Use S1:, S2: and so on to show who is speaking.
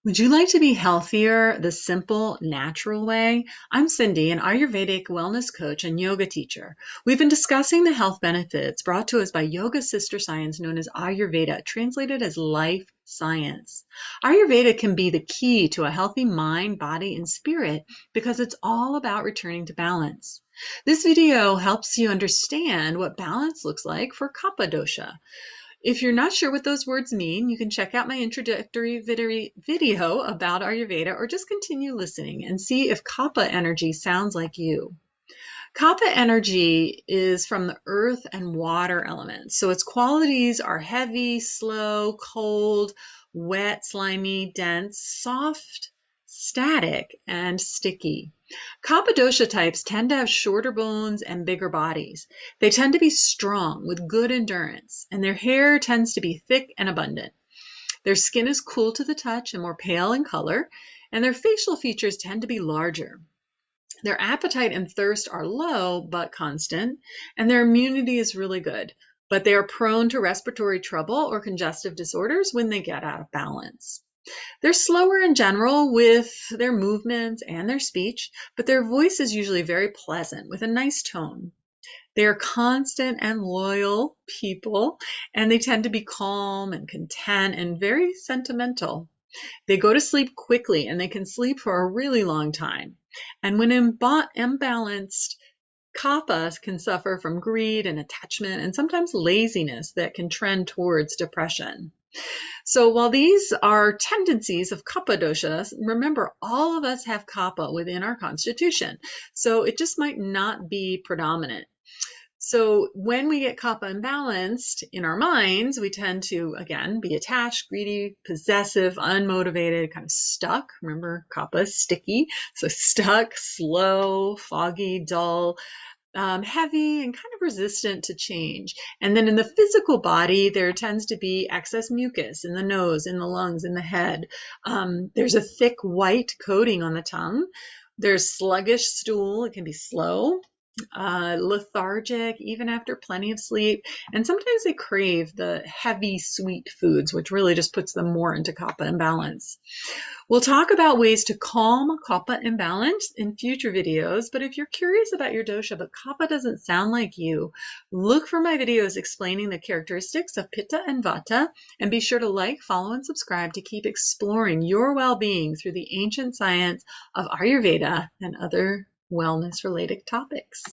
S1: Would you like to be healthier the simple, natural way? I'm Cindy, an Ayurvedic wellness coach and yoga teacher. We've been discussing the health benefits brought to us by yoga sister science known as Ayurveda, translated as life science. Ayurveda can be the key to a healthy mind, body, and spirit because it's all about returning to balance. This video helps you understand what balance looks like for Kapha dosha. If you're not sure what those words mean, you can check out my introductory video about Ayurveda or just continue listening and see if Kapha energy sounds like you. Kapha energy is from the earth and water elements. So its qualities are heavy, slow, cold, wet, slimy, dense, soft, static, and sticky. Kapha dosha types tend to have shorter bones and bigger bodies. They tend to be strong with good endurance, and their hair tends to be thick and abundant. Their skin is cool to the touch and more pale in color, and their facial features tend to be larger. Their appetite and thirst are low but constant, and their immunity is really good, but they are prone to respiratory trouble or congestive disorders when they get out of balance. They're slower in general with their movements and their speech, but their voice is usually very pleasant with a nice tone. They are constant and loyal people, and they tend to be calm and content and very sentimental. They go to sleep quickly and they can sleep for a really long time. And when imbalanced, Kapha can suffer from greed and attachment and sometimes laziness that can trend towards depression. So while these are tendencies of Kapha doshas, remember all of us have Kapha within our constitution. So it just might not be predominant. So when we get Kapha imbalanced in our minds, we tend to, again, be attached, greedy, possessive, unmotivated, kind of stuck. Remember, Kapha is sticky. So stuck, slow, foggy, dull, heavy, and kind of resistant to change. And then in the physical body, there tends to be excess mucus in the nose, in the lungs, in the head. There's a thick white coating on the tongue. There's sluggish stool. It can be slow, lethargic, even after plenty of sleep. And sometimes they crave the heavy, sweet foods, which really just puts them more into Kapha imbalance. We'll talk about ways to calm Kapha imbalance in future videos, but if you're curious about your dosha, but Kapha doesn't sound like you, look for my videos explaining the characteristics of Pitta and Vata, and be sure to like, follow, and subscribe to keep exploring your well-being through the ancient science of Ayurveda and other wellness-related topics.